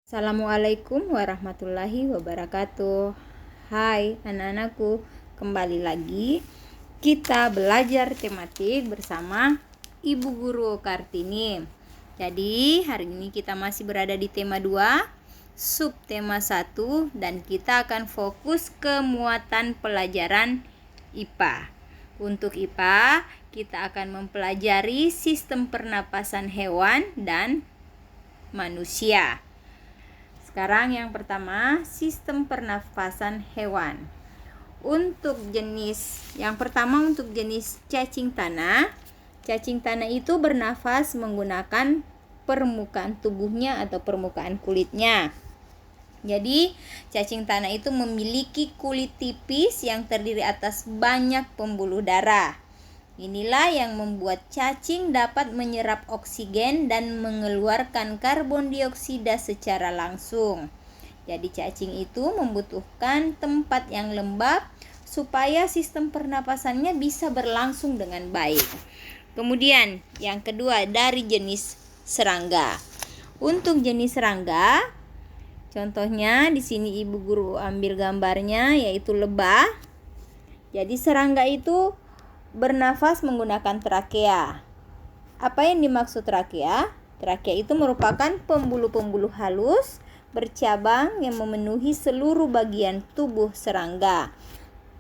Assalamualaikum warahmatullahi wabarakatuh. Hai anak-anakku, kembali lagi kita belajar tematik bersama Ibu Guru Kartini. Jadi hari ini kita masih berada di tema 2, subtema 1, dan kita akan fokus ke muatan pelajaran IPA. Untuk IPA, kita akan mempelajari sistem pernapasan hewan dan manusia. Sekarang yang pertama, sistem pernafasan hewan. Untuk yang pertama untuk jenis cacing tanah. Cacing tanah itu bernafas menggunakan permukaan tubuhnya atau permukaan kulitnya. Jadi, cacing tanah itu memiliki kulit tipis yang terdiri atas banyak pembuluh darah. Inilah yang membuat cacing dapat menyerap oksigen dan mengeluarkan karbon dioksida secara langsung. Jadi cacing itu membutuhkan tempat yang lembab supaya sistem pernapasannya bisa berlangsung dengan baik. Kemudian yang kedua dari jenis serangga. Untuk jenis serangga, contohnya di sini Ibu Guru ambil gambarnya yaitu lebah. Jadi serangga itu bernafas menggunakan trakea. Apa yang dimaksud trakea? Trakea itu merupakan pembuluh-pembuluh halus bercabang yang memenuhi seluruh bagian tubuh serangga.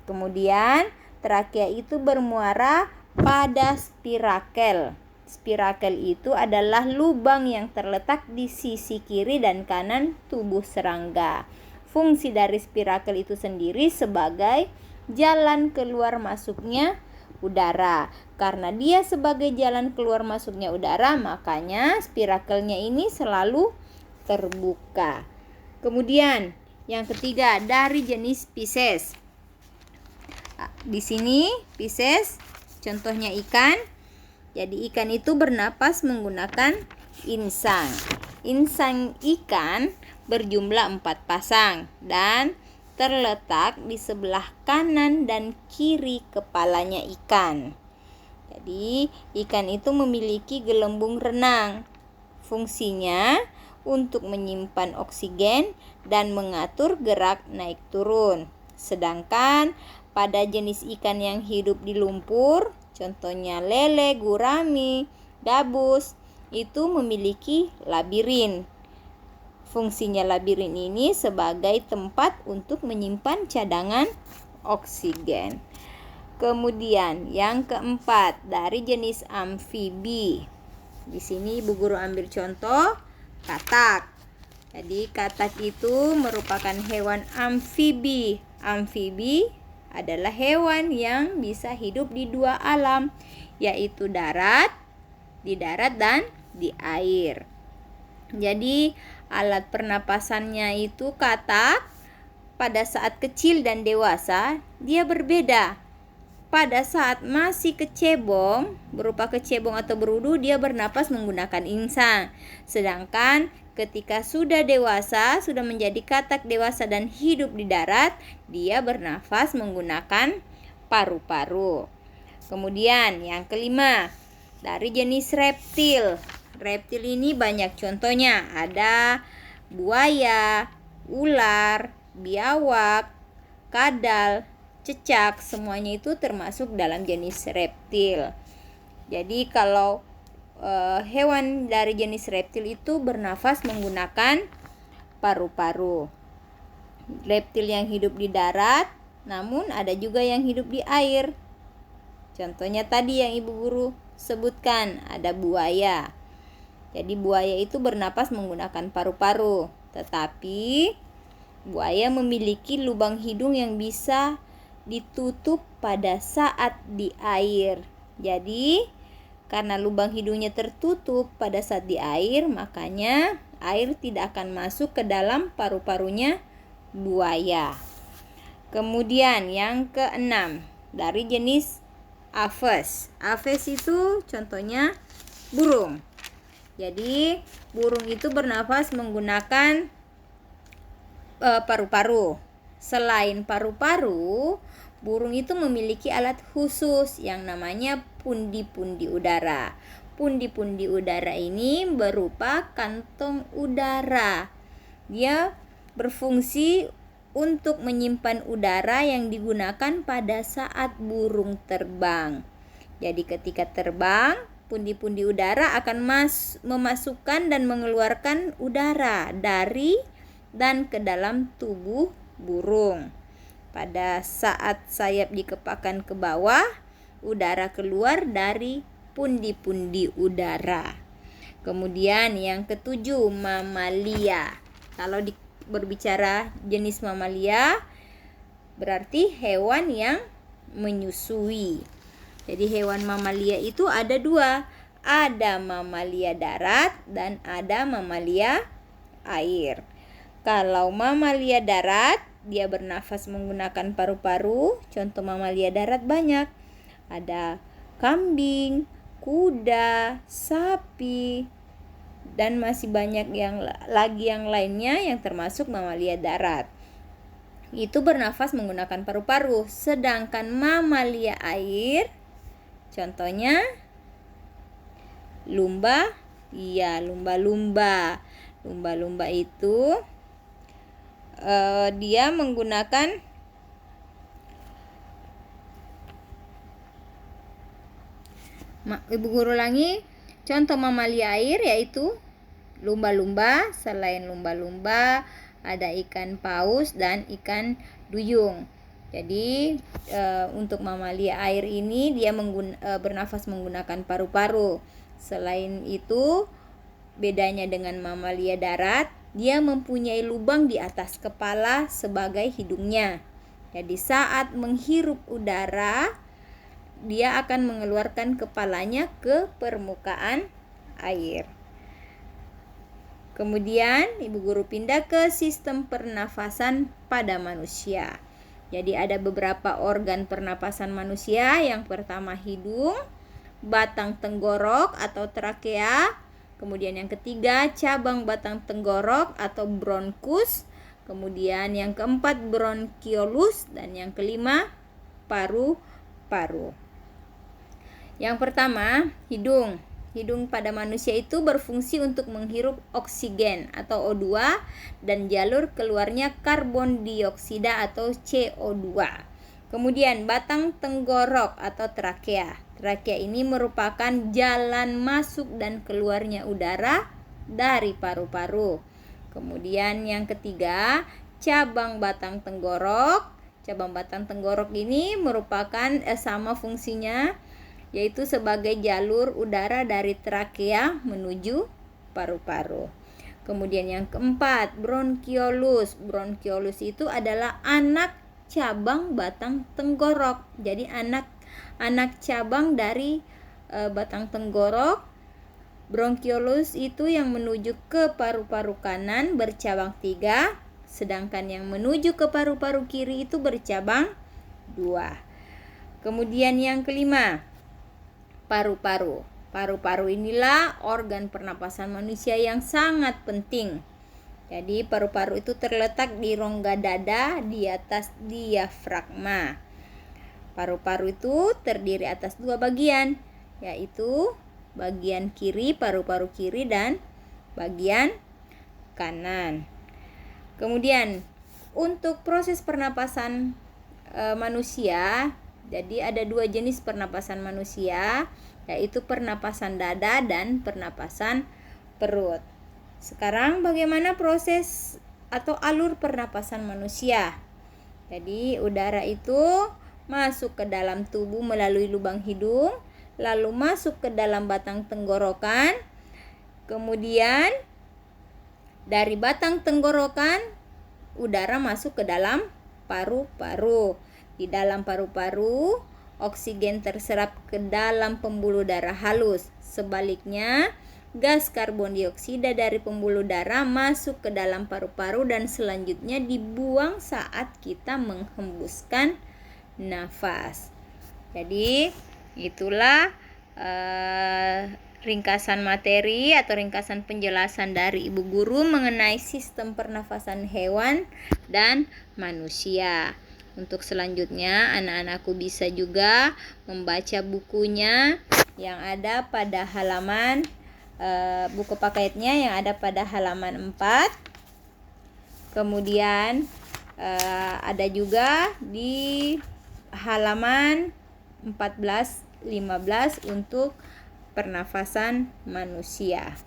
Kemudian trakea itu bermuara pada spirakel. Spirakel itu adalah lubang yang terletak di sisi kiri dan kanan tubuh serangga. Fungsi dari spirakel itu sendiri sebagai jalan keluar masuknya udara. Karena dia sebagai jalan keluar masuknya udara, makanya spirakelnya ini selalu terbuka. Kemudian yang ketiga dari jenis Pisces. Di sini Pisces contohnya ikan. Jadi ikan itu bernapas menggunakan insang. Insang ikan berjumlah 4 pasang dan terletak di sebelah kanan dan kiri kepalanya ikan. Jadi ikan itu memiliki gelembung renang. Fungsinya untuk menyimpan oksigen dan mengatur gerak naik turun. Sedangkan pada jenis ikan yang hidup di lumpur, contohnya lele, gurami, gabus, itu memiliki labirin. Fungsinya labirin ini sebagai tempat untuk menyimpan cadangan oksigen. Kemudian yang keempat dari jenis amfibi. Di sini Ibu Guru ambil contoh katak. Jadi katak itu merupakan hewan amfibi. Amfibi adalah hewan yang bisa hidup di 2 alam, yaitu di darat dan di air. Jadi alat pernapasannya itu katak. Pada saat kecil dan dewasa dia berbeda. Pada saat masih kecebong, berupa kecebong atau berudu, dia bernapas menggunakan insang. Sedangkan ketika sudah dewasa, sudah menjadi katak dewasa dan hidup di darat, dia bernafas menggunakan paru-paru. Kemudian yang kelima dari jenis reptil. Reptil ini banyak contohnya, ada buaya, ular, biawak, kadal, cecak, semuanya itu termasuk dalam jenis reptil. Jadi kalau hewan dari jenis reptil itu bernafas menggunakan paru-paru. Reptil yang hidup di darat, namun ada juga yang hidup di air. Contohnya tadi yang Ibu Guru sebutkan, ada buaya. Jadi buaya itu bernapas menggunakan paru-paru, tetapi buaya memiliki lubang hidung yang bisa ditutup pada saat di air. Jadi karena lubang hidungnya tertutup pada saat di air, makanya air tidak akan masuk ke dalam paru-parunya buaya. Kemudian yang keenam dari jenis aves. Aves itu contohnya burung. Jadi burung itu bernafas menggunakan paru-paru. Selain paru-paru, burung itu memiliki alat khusus yang namanya pundi-pundi udara. Pundi-pundi udara ini berupa kantong udara. Dia berfungsi untuk menyimpan udara yang digunakan pada saat burung terbang. Jadi ketika terbang, pundi-pundi udara akan memasukkan dan mengeluarkan udara dari dan ke dalam tubuh burung. Pada saat sayap dikepakkan ke bawah, udara keluar dari pundi-pundi udara. Kemudian yang ketujuh, mamalia. Kalau berbicara jenis mamalia, berarti hewan yang menyusui. Jadi hewan mamalia itu ada dua. Ada mamalia darat dan ada mamalia air. Kalau mamalia darat, dia bernafas menggunakan paru-paru. Contoh mamalia darat banyak. Ada kambing, kuda, sapi, dan masih banyak yang lainnya yang termasuk mamalia darat. Itu bernafas menggunakan paru-paru. Sedangkan mamalia air, contohnya lumba. Iya, lumba-lumba. Lumba-lumba itu dia menggunakan Ibu guru ulangi, contoh mamalia air yaitu lumba-lumba. Selain lumba-lumba, ada ikan paus dan ikan duyung. Jadi untuk mamalia air ini dia bernafas menggunakan paru-paru. Selain itu, bedanya dengan mamalia darat, dia mempunyai lubang di atas kepala sebagai hidungnya. Jadi saat menghirup udara, dia akan mengeluarkan kepalanya ke permukaan air. Kemudian Ibu guru pindah ke sistem pernafasan pada manusia. Jadi ada beberapa organ pernapasan manusia. Yang pertama hidung, batang tenggorok atau trakea. Kemudian yang ketiga cabang batang tenggorok atau bronkus. Kemudian yang keempat bronkiolus dan yang kelima paru-paru. Yang pertama, hidung. Hidung pada manusia itu berfungsi untuk menghirup oksigen atau O2 dan jalur keluarnya karbon dioksida atau CO2. Kemudian batang tenggorok atau trakea. Trakea ini merupakan jalan masuk dan keluarnya udara dari paru-paru. Kemudian yang ketiga, cabang batang tenggorok. Cabang batang tenggorok ini merupakan sama fungsinya, yaitu sebagai jalur udara dari trakea menuju paru-paru. Kemudian yang keempat, bronkiolus. Bronkiolus itu adalah anak cabang batang tenggorok. Jadi anak cabang dari batang tenggorok. Bronkiolus itu yang menuju ke paru-paru kanan bercabang 3, sedangkan yang menuju ke paru-paru kiri itu bercabang 2. Kemudian yang kelima, paru-paru. Paru-paru inilah organ pernapasan manusia yang sangat penting. Jadi paru-paru itu terletak di rongga dada di atas diafragma. Paru-paru itu terdiri atas 2 bagian, yaitu bagian kiri, paru-paru kiri, dan bagian kanan. Kemudian untuk proses pernapasan manusia, jadi ada 2 jenis pernapasan manusia, yaitu pernapasan dada dan pernapasan perut. Sekarang bagaimana proses atau alur pernapasan manusia? Jadi udara itu masuk ke dalam tubuh melalui lubang hidung, lalu masuk ke dalam batang tenggorokan. Kemudian dari batang tenggorokan udara masuk ke dalam paru-paru. Di dalam paru-paru oksigen terserap ke dalam pembuluh darah halus. Sebaliknya, gas karbon dioksida dari pembuluh darah masuk ke dalam paru-paru dan selanjutnya dibuang saat kita menghembuskan nafas. Jadi itulah ringkasan materi atau ringkasan penjelasan dari Ibu Guru mengenai sistem pernafasan hewan dan manusia. Untuk selanjutnya anak-anakku bisa juga membaca bukunya yang ada pada halaman buku paketnya yang ada pada halaman 4. Kemudian ada juga di halaman 14-15 untuk pernafasan manusia.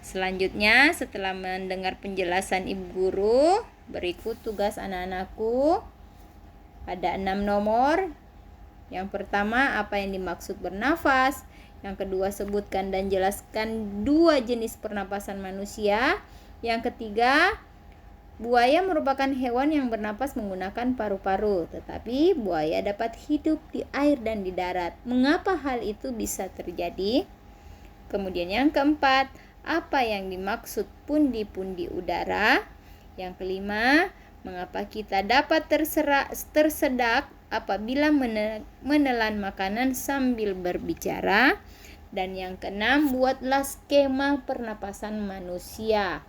Selanjutnya, setelah mendengar penjelasan Ibu Guru, berikut tugas anak-anakku. Ada 6 nomor. Yang pertama, apa yang dimaksud bernafas. Yang kedua, sebutkan dan jelaskan 2 jenis pernapasan manusia. Yang ketiga, buaya merupakan hewan yang bernapas menggunakan paru-paru, tetapi buaya dapat hidup di air dan di darat. Mengapa hal itu bisa terjadi? Kemudian yang keempat, apa yang dimaksud pundi-pundi udara? Yang kelima, mengapa kita dapat tersedak apabila menelan makanan sambil berbicara? Dan yang keenam, buatlah skema pernapasan manusia.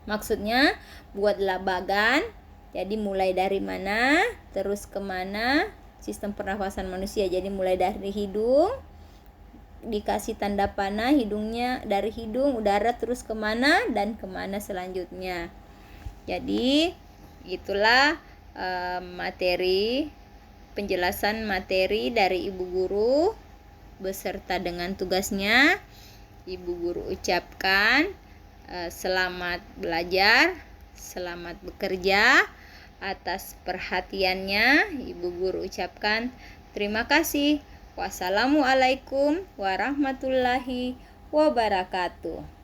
Maksudnya, buatlah bagan. Jadi mulai dari mana, terus kemana sistem pernapasan manusia. Jadi mulai dari hidung, dikasih tanda panah hidungnya, dari hidung udara terus kemana dan kemana selanjutnya. Jadi itulah penjelasan materi dari Ibu Guru beserta dengan tugasnya. Ibu Guru ucapkan selamat belajar, selamat bekerja. Atas perhatiannya Ibu Guru ucapkan terima kasih. Wassalamualaikum warahmatullahi wabarakatuh.